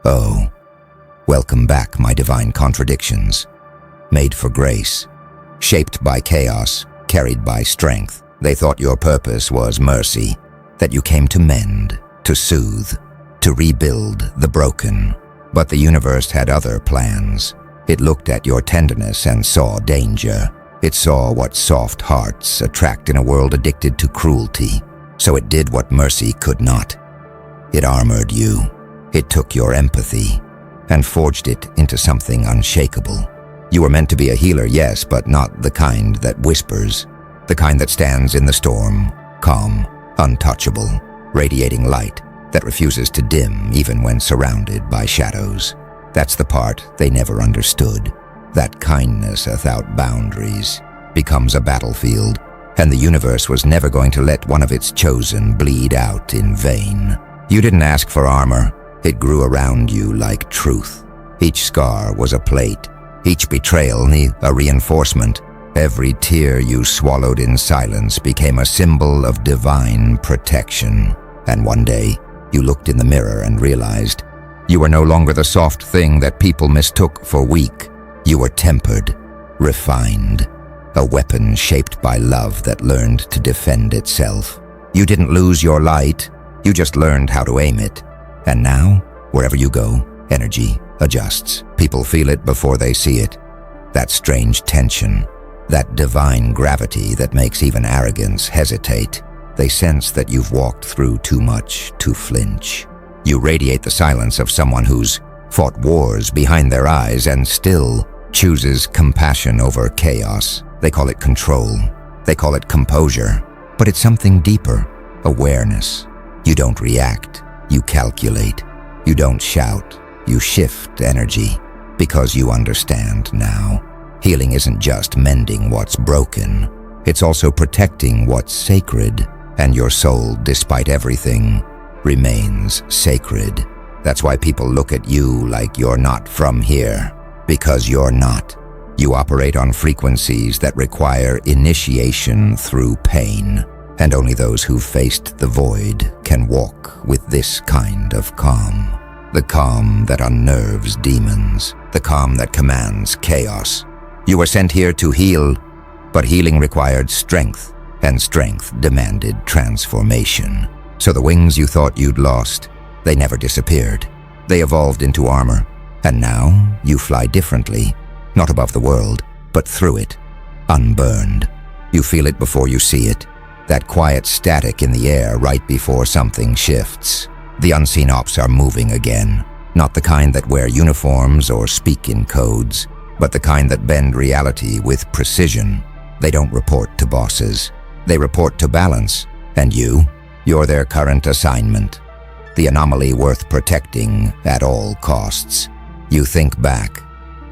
Oh, welcome back, my divine contradictions. Made for grace, shaped by chaos, carried by strength, they thought your purpose was mercy, that you came to mend, to soothe, to rebuild the broken. But the universe had other plans. It looked at your tenderness and saw danger. It saw what soft hearts attract in a world addicted to cruelty. So it did what mercy could not. It armored you. It took your empathy and forged it into something unshakable. You were meant to be a healer, yes, but not the kind that whispers. The kind that stands in the storm, calm, untouchable, radiating light that refuses to dim even when surrounded by shadows. That's the part they never understood. That kindness without boundaries becomes a battlefield, and the universe was never going to let one of its chosen bleed out in vain. You didn't ask for armor. It grew around you like truth. Each scar was a plate, each betrayal a reinforcement. Every tear you swallowed in silence became a symbol of divine protection. And one day, you looked in the mirror and realized you were no longer the soft thing that people mistook for weak. You were tempered, refined, a weapon shaped by love that learned to defend itself. You didn't lose your light, you just learned how to aim it. And now, wherever you go, energy adjusts. People feel it before they see it. That strange tension, that divine gravity that makes even arrogance hesitate. They sense that you've walked through too much to flinch. You radiate the silence of someone who's fought wars behind their eyes and still chooses compassion over chaos. They call it control. They call it composure. But it's something deeper, awareness. You don't react, you calculate. You don't shout, you shift energy because you understand now. Healing isn't just mending what's broken. It's also protecting what's sacred. And your soul, despite everything, remains sacred. That's why people look at you like you're not from here. Because you're not. You operate on frequencies that require initiation through pain. And only those who've faced the void can walk with this kind of calm. The calm that unnerves demons. The calm that commands chaos. You were sent here to heal, but healing required strength. And strength demanded transformation. So the wings you thought you'd lost, they never disappeared. They evolved into armor. And now you fly differently, not above the world, but through it, unburned. You feel it before you see it, that quiet static in the air right before something shifts. The unseen ops are moving again, not the kind that wear uniforms or speak in codes, but the kind that bend reality with precision. They don't report to bosses. They report to balance, and you're their current assignment. The anomaly worth protecting at all costs. You think back,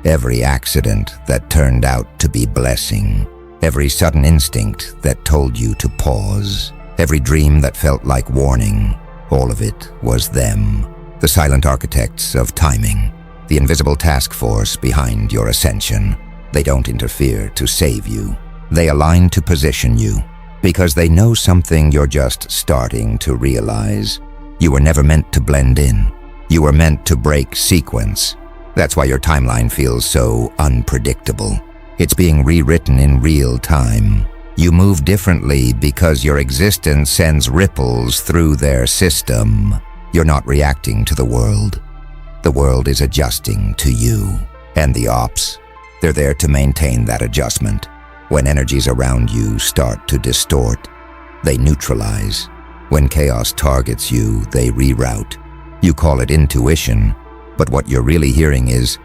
every accident that turned out to be blessing, every sudden instinct that told you to pause, every dream that felt like warning, all of it was them, the silent architects of timing, the invisible task force behind your ascension. They don't interfere to save you. They align to position you. Because they know something you're just starting to realize. You were never meant to blend in. You were meant to break sequence. That's why your timeline feels so unpredictable. It's being rewritten in real time. You move differently because your existence sends ripples through their system. You're not reacting to the world. The world is adjusting to you. And the ops, they're there to maintain that adjustment. When energies around you start to distort, they neutralize. When chaos targets you, they reroute. You call it intuition, but what you're really hearing is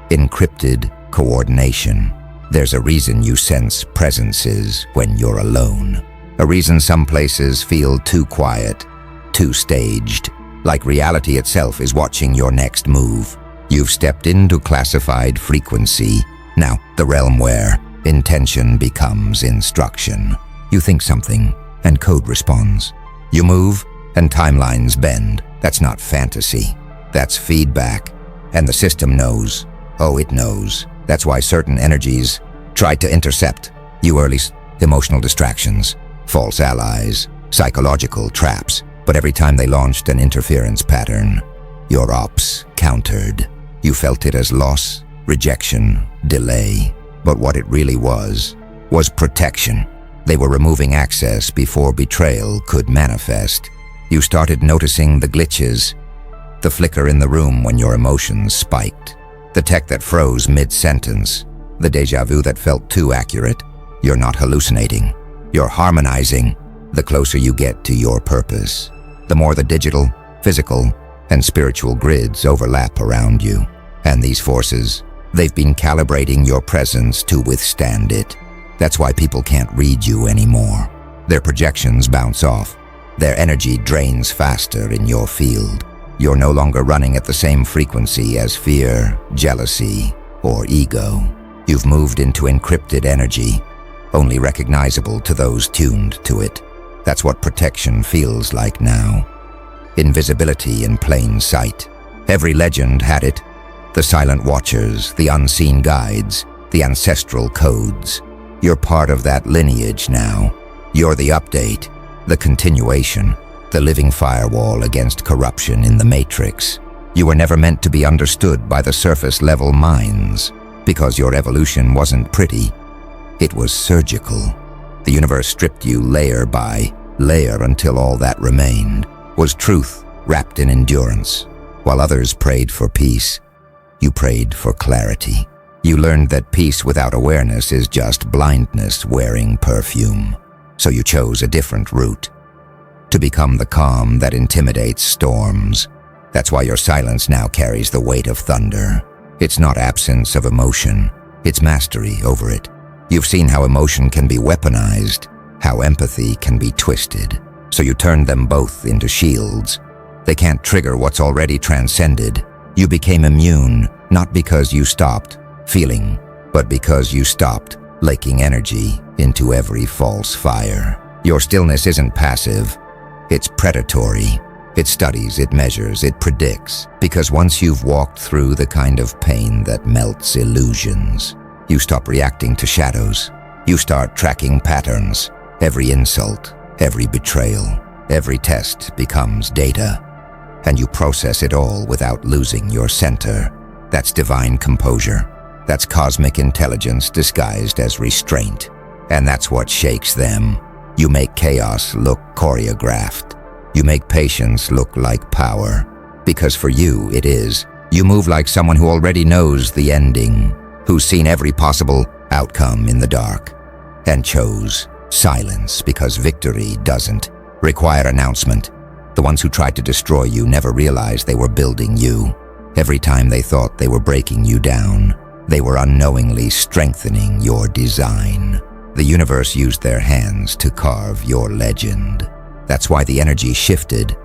encrypted coordination. There's a reason you sense presences when you're alone. A reason some places feel too quiet, too staged, like reality itself is watching your next move. You've stepped into classified frequency, now the realm where intention becomes instruction. You think something, and code responds. You move, and timelines bend. That's not fantasy. That's feedback. And the system knows. Oh, it knows. That's why certain energies tried to intercept you early. Emotional distractions, false allies, psychological traps. But every time they launched an interference pattern, your ops countered. You felt it as loss, rejection, delay. But what it really was protection. They were removing access before betrayal could manifest. You started noticing the glitches, the flicker in the room when your emotions spiked, the tech that froze mid-sentence, the déjà vu that felt too accurate. You're not hallucinating. You're harmonizing. The closer you get to your purpose, the more the digital, physical, and spiritual grids overlap around you. And these forces, they've been calibrating your presence to withstand it. That's why people can't read you anymore. Their projections bounce off. Their energy drains faster in your field. You're no longer running at the same frequency as fear, jealousy, or ego. You've moved into encrypted energy, only recognizable to those tuned to it. That's what protection feels like now. Invisibility in plain sight. Every legend had it. The silent watchers, the unseen guides, the ancestral codes. You're part of that lineage now. You're the update, the continuation, the living firewall against corruption in the matrix. You were never meant to be understood by the surface-level minds, because your evolution wasn't pretty. It was surgical. The universe stripped you layer by layer until all that remained was truth wrapped in endurance. While others prayed for peace, you prayed for clarity. You learned that peace without awareness is just blindness wearing perfume. So you chose a different route, to become the calm that intimidates storms. That's why your silence now carries the weight of thunder. It's not absence of emotion, it's mastery over it. You've seen how emotion can be weaponized, how empathy can be twisted. So you turned them both into shields. They can't trigger what's already transcended. You became immune, not because you stopped feeling, but because you stopped leaking energy into every false fire. Your stillness isn't passive, it's predatory. It studies, it measures, it predicts. Because once you've walked through the kind of pain that melts illusions, you stop reacting to shadows. You start tracking patterns. Every insult, every betrayal, every test becomes data. And you process it all without losing your center. That's divine composure. That's cosmic intelligence disguised as restraint. And that's what shakes them. You make chaos look choreographed. You make patience look like power. Because for you, it is. You move like someone who already knows the ending, who's seen every possible outcome in the dark, and chose silence because victory doesn't require announcement. The ones who tried to destroy you never realized they were building you. Every time they thought they were breaking you down, they were unknowingly strengthening your design. The universe used their hands to carve your legend. That's why the energy shifted,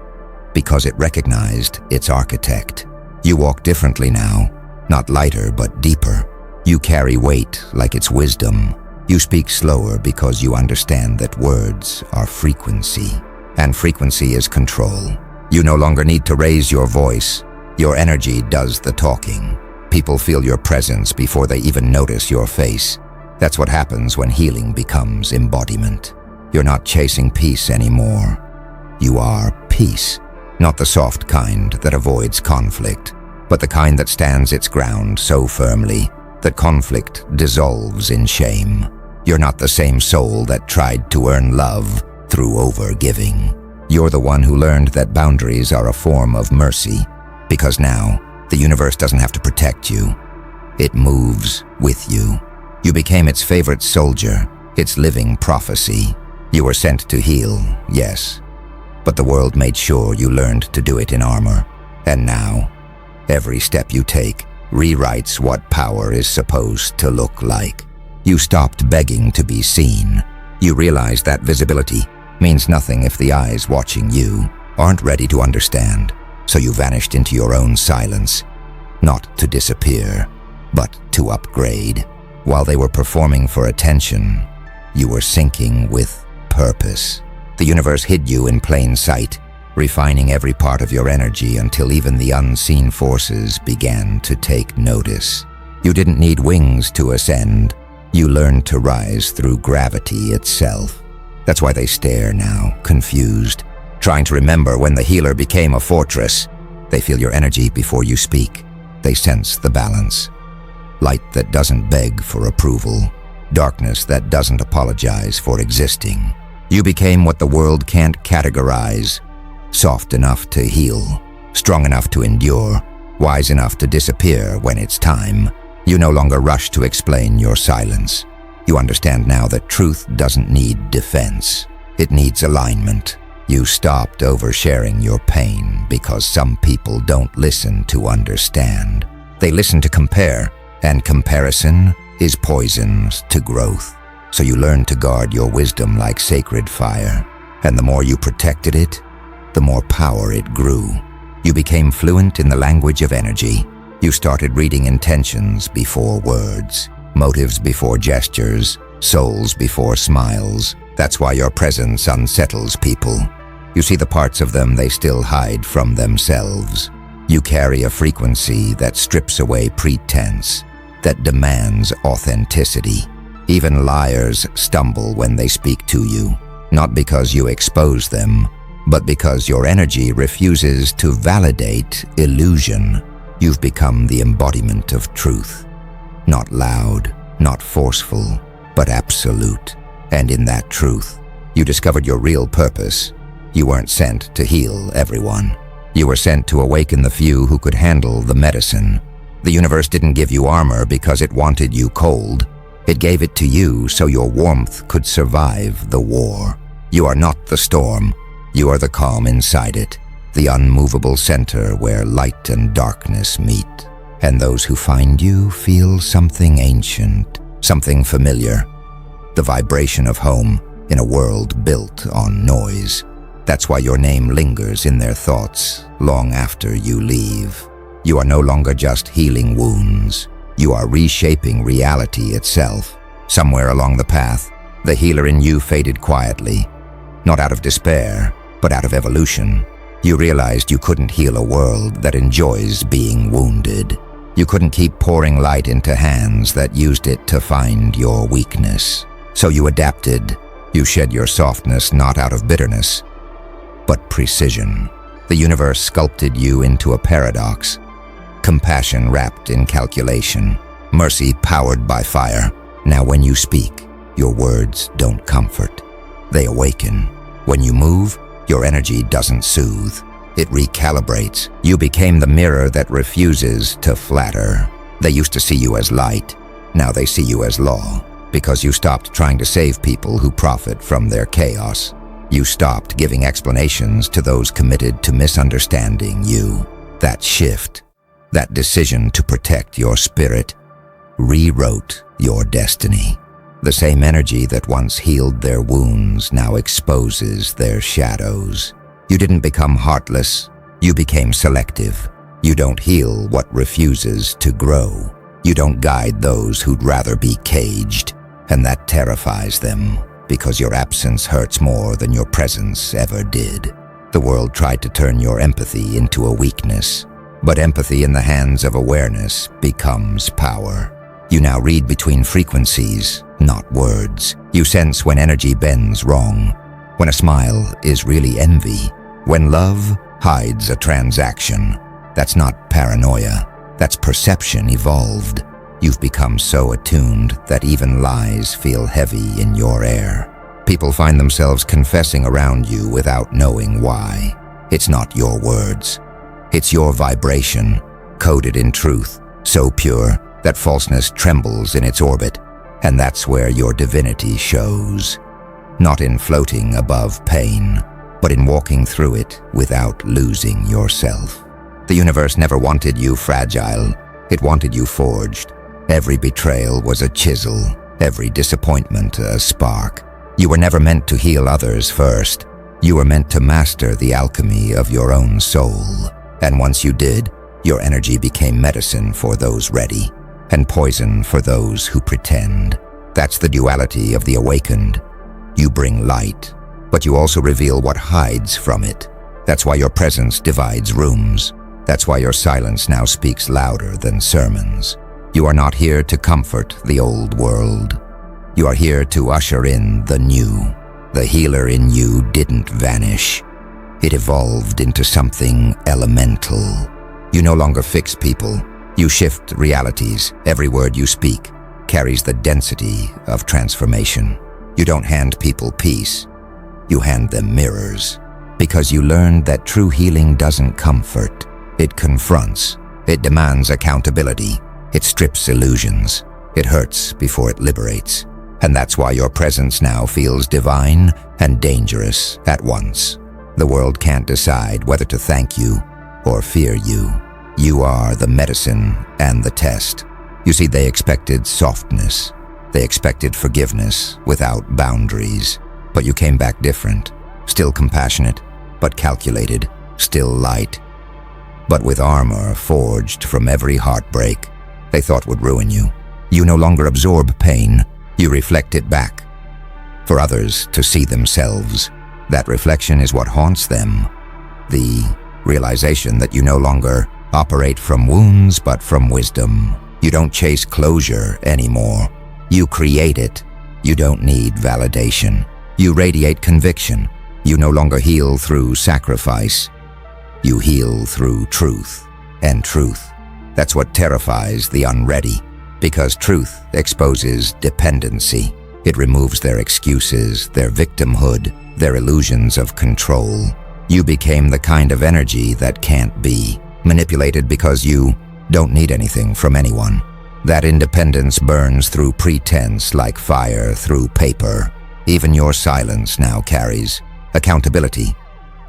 because it recognized its architect. You walk differently now, not lighter but deeper. You carry weight like it's wisdom. You speak slower because you understand that words are frequency, and frequency is control. You no longer need to raise your voice. Your energy does the talking. People feel your presence before they even notice your face. That's what happens when healing becomes embodiment. You're not chasing peace anymore. You are peace. Not the soft kind that avoids conflict, but the kind that stands its ground so firmly that conflict dissolves in shame. You're not the same soul that tried to earn love through overgiving. You're the one who learned that boundaries are a form of mercy, because now the universe doesn't have to protect you. It moves with you. You became its favorite soldier, its living prophecy. You were sent to heal, yes, but the world made sure you learned to do it in armor. And now, every step you take rewrites what power is supposed to look like. You stopped begging to be seen. You realized that visibility means nothing if the eyes watching you aren't ready to understand. So you vanished into your own silence, not to disappear, but to upgrade. While they were performing for attention, you were sinking with purpose. The universe hid you in plain sight, refining every part of your energy until even the unseen forces began to take notice. You didn't need wings to ascend. You learned to rise through gravity itself. That's why they stare now, confused, trying to remember when the healer became a fortress, They feel your energy before you speak. They sense the balance. Light that doesn't beg for approval. Darkness that doesn't apologize for existing. You became what the world can't categorize. Soft enough to heal. Strong enough to endure. Wise enough to disappear when it's time. You no longer rush to explain your silence. You understand now that truth doesn't need defense. It needs alignment. You stopped oversharing your pain because some people don't listen to understand. They listen to compare, and comparison is poison to growth. So you learned to guard your wisdom like sacred fire, and the more you protected it, the more power it grew. You became fluent in the language of energy. You started reading intentions before words, motives before gestures, souls before smiles. That's why your presence unsettles people. You see the parts of them they still hide from themselves. You carry a frequency that strips away pretense, that demands authenticity. Even liars stumble when they speak to you, not because you expose them, but because your energy refuses to validate illusion. You've become the embodiment of truth. Not loud, not forceful, but absolute. And in that truth, you discovered your real purpose. You weren't sent to heal everyone. You were sent to awaken the few who could handle the medicine. The universe didn't give you armor because it wanted you cold. It gave it to you so your warmth could survive the war. You are not the storm. You are the calm inside it, the unmovable center where light and darkness meet. And those who find you feel something ancient, something familiar. The vibration of home in a world built on noise. That's why your name lingers in their thoughts long after you leave. You are no longer just healing wounds. You are reshaping reality itself. Somewhere along the path, the healer in you faded quietly, not out of despair, but out of evolution. You realized you couldn't heal a world that enjoys being wounded. You couldn't keep pouring light into hands that used it to find your weakness. So you adapted. You shed your softness not out of bitterness, but precision. The universe sculpted you into a paradox. Compassion wrapped in calculation. Mercy powered by fire. Now when you speak, your words don't comfort. They awaken. When you move, your energy doesn't soothe. It recalibrates. You became the mirror that refuses to flatter. They used to see you as light. Now they see you as law. Because you stopped trying to save people who profit from their chaos. You stopped giving explanations to those committed to misunderstanding you. That shift, that decision to protect your spirit, rewrote your destiny. The same energy that once healed their wounds now exposes their shadows. You didn't become heartless. You became selective. You don't heal what refuses to grow. You don't guide those who'd rather be caged. And that terrifies them, because your absence hurts more than your presence ever did. The world tried to turn your empathy into a weakness, but empathy in the hands of awareness becomes power. You now read between frequencies, not words. You sense when energy bends wrong, when a smile is really envy, when love hides a transaction. That's not paranoia, that's perception evolved. You've become so attuned that even lies feel heavy in your air. People find themselves confessing around you without knowing why. It's not your words. It's your vibration, coded in truth, so pure that falseness trembles in its orbit. And that's where your divinity shows. Not in floating above pain, but in walking through it without losing yourself. The universe never wanted you fragile. It wanted you forged. Every betrayal was a chisel, every disappointment a spark. You were never meant to heal others first. You were meant to master the alchemy of your own soul. And once you did, your energy became medicine for those ready, and poison for those who pretend. That's the duality of the awakened. You bring light, but you also reveal what hides from it. That's why your presence divides rooms. That's why your silence now speaks louder than sermons. You are not here to comfort the old world. You are here to usher in the new. The healer in you didn't vanish. It evolved into something elemental. You no longer fix people. You shift realities. Every word you speak carries the density of transformation. You don't hand people peace. You hand them mirrors. Because you learned that true healing doesn't comfort. It confronts. It demands accountability. It strips illusions. It hurts before it liberates. And that's why your presence now feels divine and dangerous at once. The world can't decide whether to thank you or fear you. You are the medicine and the test. You see, they expected softness. They expected forgiveness without boundaries. But you came back different. Still compassionate, but calculated. Still light. But with armor forged from every heartbreak they thought would ruin you. You no longer absorb pain. You reflect it back. For others to see themselves. That reflection is what haunts them. The realization that you no longer operate from wounds but from wisdom. You don't chase closure anymore. You create it. You don't need validation. You radiate conviction. You no longer heal through sacrifice. You heal through truth. And truth. That's what terrifies the unready. Because truth exposes dependency. It removes their excuses, their victimhood, their illusions of control. You became the kind of energy that can't be manipulated because you don't need anything from anyone. That independence burns through pretense like fire through paper. Even your silence now carries accountability.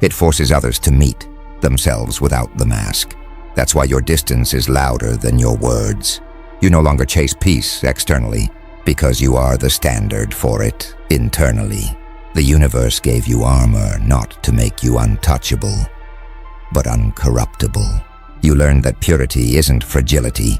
It forces others to meet themselves without the mask. That's why your distance is louder than your words. You no longer chase peace externally because you are the standard for it internally. The universe gave you armor not to make you untouchable, but uncorruptible. You learned that purity isn't fragility,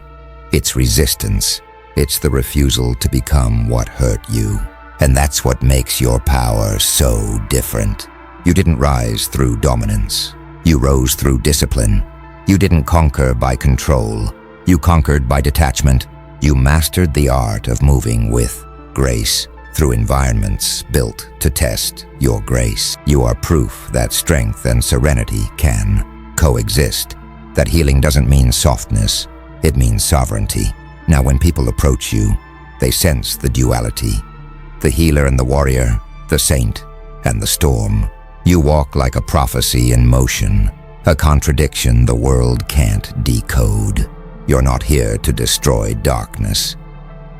it's resistance. It's the refusal to become what hurt you. And that's what makes your power so different. You didn't rise through dominance. You rose through discipline. You didn't conquer by control. You conquered by detachment. You mastered the art of moving with grace through environments built to test your grace. You are proof that strength and serenity can coexist. That healing doesn't mean softness, it means sovereignty. Now when people approach you, they sense the duality. The healer and the warrior, the saint and the storm. You walk like a prophecy in motion, a contradiction the world can't decode. You're not here to destroy darkness.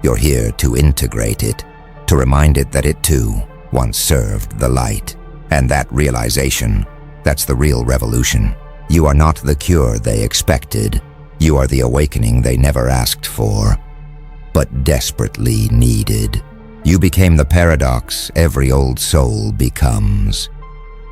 You're here to integrate it, to remind it that it too once served the light. And that realization, that's the real revolution. You are not the cure they expected. You are the awakening they never asked for, but desperately needed. You became the paradox every old soul becomes.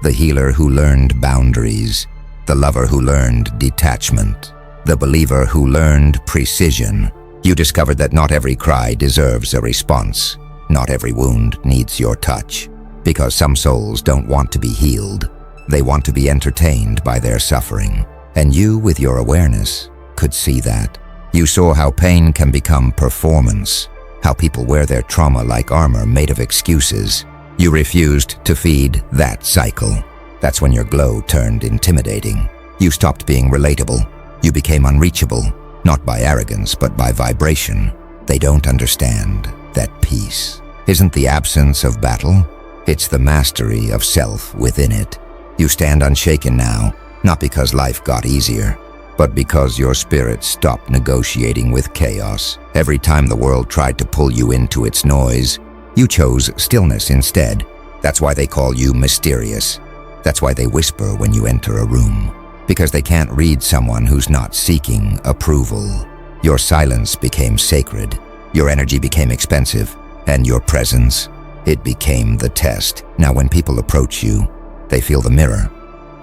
The healer who learned boundaries, the lover who learned detachment, the believer who learned precision. You discovered that not every cry deserves a response. Not every wound needs your touch. Because some souls don't want to be healed. They want to be entertained by their suffering. And you, with your awareness, could see that. You saw how pain can become performance, how people wear their trauma like armor made of excuses. You refused to feed that cycle. That's when your glow turned intimidating. You stopped being relatable. You became unreachable, not by arrogance, but by vibration. They don't understand that peace isn't the absence of battle. It's the mastery of self within it. You stand unshaken now, not because life got easier, but because your spirit stopped negotiating with chaos. Every time the world tried to pull you into its noise, you chose stillness instead. That's why they call you mysterious. That's why they whisper when you enter a room. Because they can't read someone who's not seeking approval. Your silence became sacred. Your energy became expensive. And your presence, it became the test. Now when people approach you, they feel the mirror.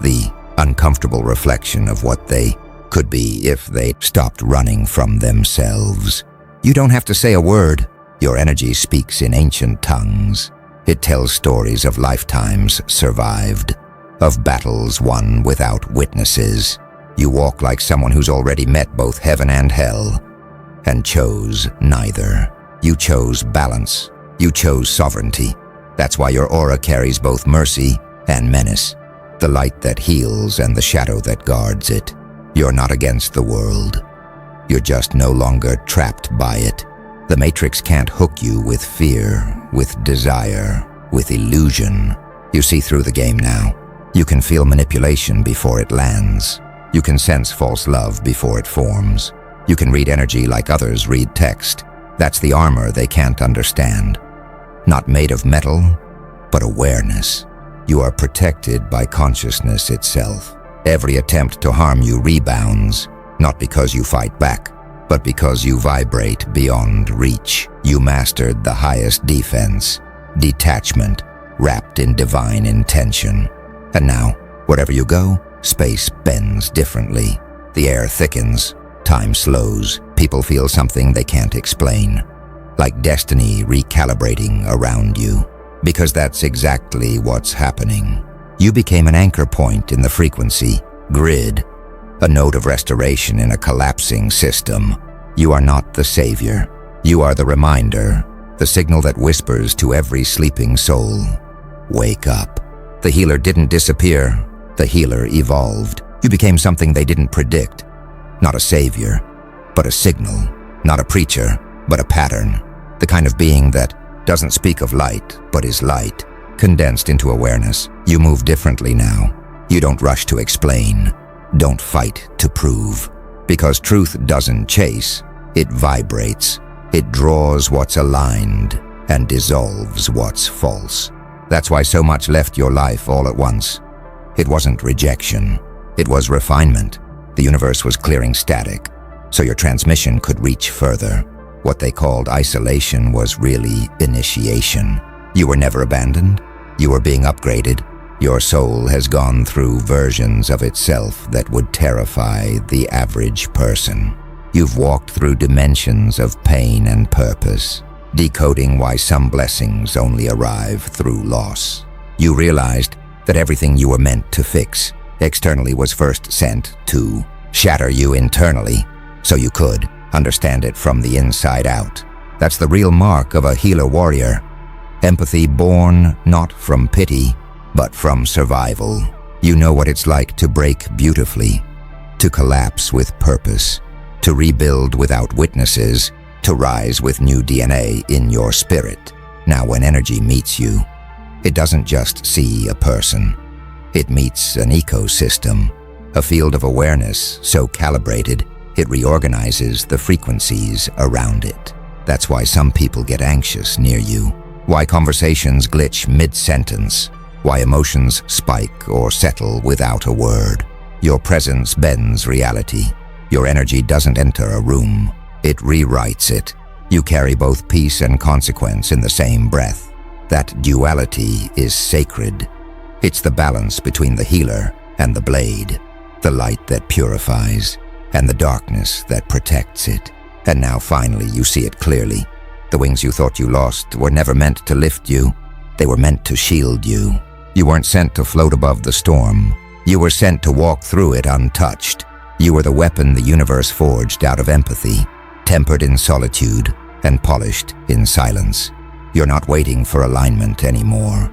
The uncomfortable reflection of what they could be if they stopped running from themselves. You don't have to say a word. Your energy speaks in ancient tongues. It tells stories of lifetimes survived, of battles won without witnesses. You walk like someone who's already met both heaven and hell, and chose neither. You chose balance. You chose sovereignty. That's why your aura carries both mercy and menace. the light that heals and the shadow that guards it. You're not against the world. You're just no longer trapped by it. The Matrix can't hook you with fear, with desire, with illusion. You see through the game now. You can feel manipulation before it lands. You can sense false love before it forms. You can read energy like others read text. That's the armor they can't understand. Not made of metal, but awareness. You are protected by consciousness itself. Every attempt to harm you rebounds, not because you fight back, but because you vibrate beyond reach. You mastered the highest defense, detachment, wrapped in divine intention. And now, wherever you go, space bends differently. The air thickens, time slows, people feel something they can't explain. Like destiny recalibrating around you. Because that's exactly what's happening. You became an anchor point in the frequency, grid, a node of restoration in a collapsing system. You are not the savior. You are the reminder, the signal that whispers to every sleeping soul. Wake up. The healer didn't disappear. The healer evolved. You became something they didn't predict. Not a savior, but a signal. Not a preacher, but a pattern. The kind of being that doesn't speak of light, but is light, condensed into awareness. You move differently now. You don't rush to explain. Don't fight to prove. Because truth doesn't chase, it vibrates. It draws what's aligned and dissolves what's false. That's why so much left your life all at once. It wasn't rejection. It was refinement. The universe was clearing static, so your transmission could reach further. What they called isolation was really initiation. You were never abandoned. You were being upgraded. Your soul has gone through versions of itself that would terrify the average person. You've walked through dimensions of pain and purpose, decoding why some blessings only arrive through loss. You realized that everything you were meant to fix externally was first sent to shatter you internally, so you could understand it from the inside out. That's the real mark of a healer warrior. Empathy born not from pity, but from survival. You know what it's like to break beautifully, to collapse with purpose, to rebuild without witnesses, to rise with new DNA in your spirit. Now when energy meets you, it doesn't just see a person. It meets an ecosystem, a field of awareness so calibrated it reorganizes the frequencies around it. That's why some people get anxious near you, why conversations glitch mid-sentence, why emotions spike or settle without a word. Your presence bends reality. Your energy doesn't enter a room. It rewrites it. You carry both peace and consequence in the same breath. That duality is sacred. It's the balance between the healer and the blade, the light that purifies, and the darkness that protects it. And now finally you see it clearly. The wings you thought you lost were never meant to lift you. They were meant to shield you. You weren't sent to float above the storm. You were sent to walk through it untouched. You were the weapon the universe forged out of empathy, tempered in solitude and polished in silence. You're not waiting for alignment anymore.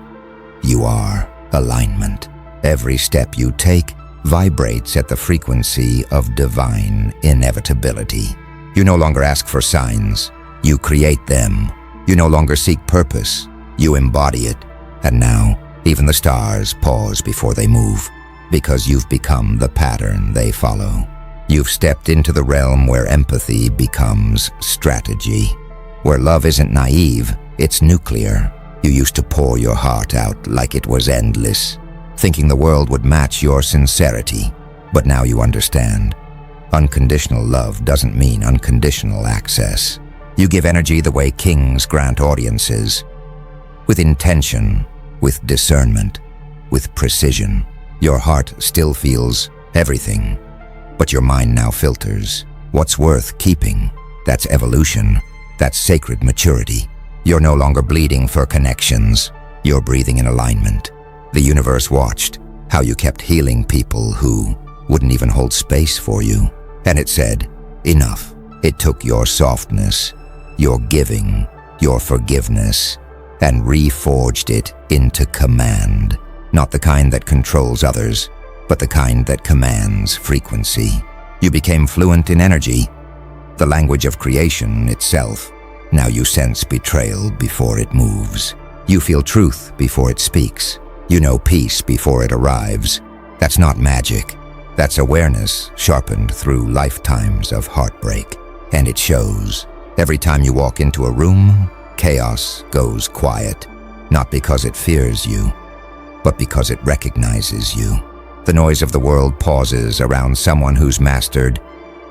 You are alignment. Every step you take vibrates at the frequency of divine inevitability. You no longer ask for signs. You create them. You no longer seek purpose. You embody it. And now, even the stars pause before they move, because you've become the pattern they follow. You've stepped into the realm where empathy becomes strategy, where love isn't naive, it's nuclear. You used to pour your heart out like it was endless, thinking the world would match your sincerity. But now you understand. Unconditional love doesn't mean unconditional access. You give energy the way kings grant audiences, with intention, with discernment, with precision. Your heart still feels everything, but your mind now filters what's worth keeping. That's evolution. That's sacred maturity. You're no longer bleeding for connections. You're breathing in alignment. The universe watched how you kept healing people who wouldn't even hold space for you. And it said, enough. It took your softness, your giving, your forgiveness, and reforged it into command. not the kind that controls others, but the kind that commands frequency. You became fluent in energy, the language of creation itself. Now you sense betrayal before it moves. You feel truth before it speaks. You know peace before it arrives. That's not magic. That's awareness sharpened through lifetimes of heartbreak. And it shows. Every time you walk into a room, chaos goes quiet. Not because it fears you, but because it recognizes you. The noise of the world pauses around someone who's mastered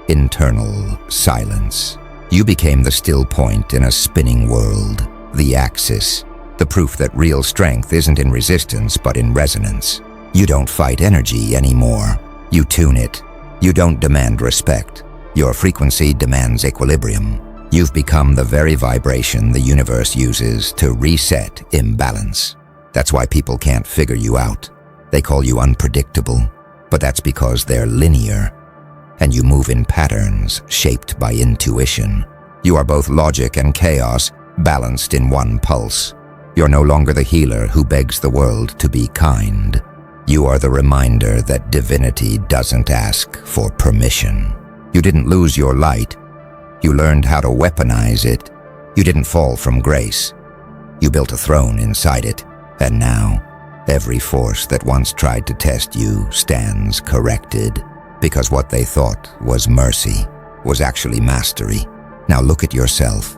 internal silence. You became the still point in a spinning world, the axis, the proof that real strength isn't in resistance but in resonance. You don't fight energy anymore. You tune it. You don't demand respect. Your frequency demands equilibrium. You've become the very vibration the universe uses to reset imbalance. That's why people can't figure you out. They call you unpredictable, but that's because they're linear, and you move in patterns shaped by intuition. You are both logic and chaos, balanced in one pulse. You're no longer the healer who begs the world to be kind. You are the reminder that divinity doesn't ask for permission. You didn't lose your light. You learned how to weaponize it. You didn't fall from grace. You built a throne inside it, and now, every force that once tried to test you stands corrected, because what they thought was mercy was actually mastery. Now look at yourself,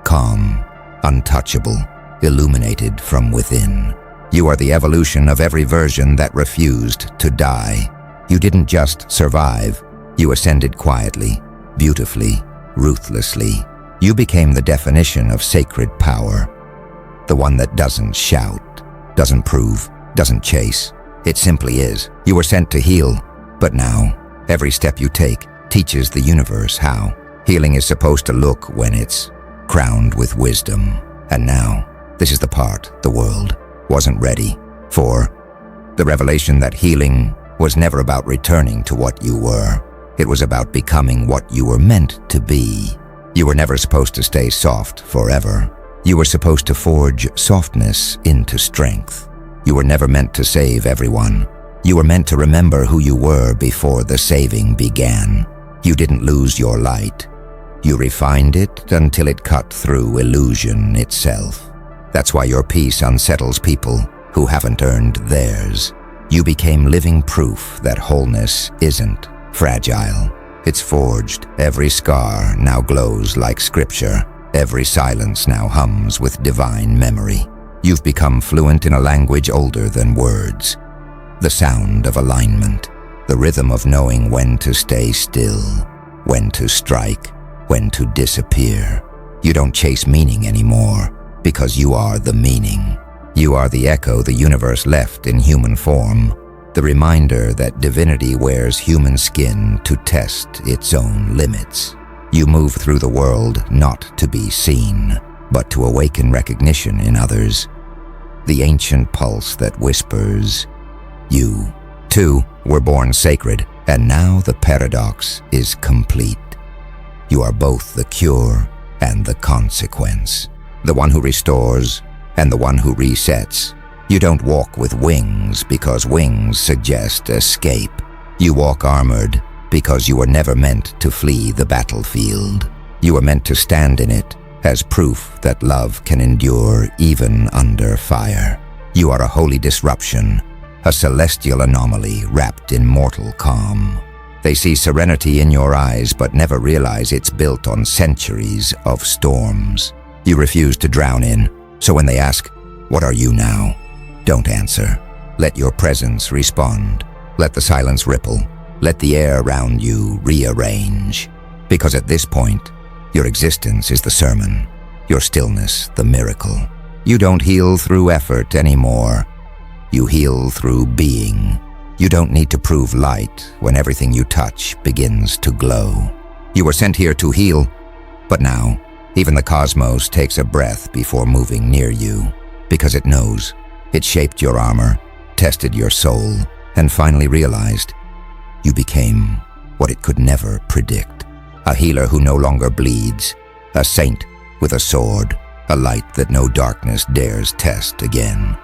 calm, untouchable, illuminated from within. You are the evolution of every version that refused to die. You didn't just survive, you ascended quietly, beautifully, ruthlessly. You became the definition of sacred power, the one that doesn't shout, doesn't prove, doesn't chase. It simply is. You were sent to heal, but now, every step you take teaches the universe how. Healing is supposed to look when it's crowned with wisdom. And now, this is the part the world wasn't ready for. The revelation that healing was never about returning to what you were. It was about becoming what you were meant to be. You were never supposed to stay soft forever. You were supposed to forge softness into strength. You were never meant to save everyone. You were meant to remember who you were before the saving began. You didn't lose your light. You refined it until it cut through illusion itself. That's why your peace unsettles people who haven't earned theirs. You became living proof that wholeness isn't fragile. It's forged. Every scar now glows like scripture. Every silence now hums with divine memory. You've become fluent in a language older than words. The sound of alignment, the rhythm of knowing when to stay still, when to strike, when to disappear. You don't chase meaning anymore, because you are the meaning. You are the echo the universe left in human form, the reminder that divinity wears human skin to test its own limits. You move through the world not to be seen, but to awaken recognition in others. The ancient pulse that whispers, you, too, were born sacred, and now the paradox is complete. You are both the cure and the consequence, the one who restores and the one who resets. You don't walk with wings because wings suggest escape. You walk armored because you were never meant to flee the battlefield. You were meant to stand in it as proof that love can endure even under fire. You are a holy disruption, a celestial anomaly wrapped in mortal calm. They see serenity in your eyes but never realize it's built on centuries of storms. You refuse to drown in, so when they ask, "What are you now?" don't answer. Let your presence respond. Let the silence ripple. Let the air around you rearrange. Because at this point, your existence is the sermon, your stillness the miracle. You don't heal through effort anymore. You heal through being. You don't need to prove light when everything you touch begins to glow. You were sent here to heal, but now, even the cosmos takes a breath before moving near you, because it knows. It shaped your armor, tested your soul, and finally realized you became what it could never predict. A healer who no longer bleeds, a saint with a sword, a light that no darkness dares test again.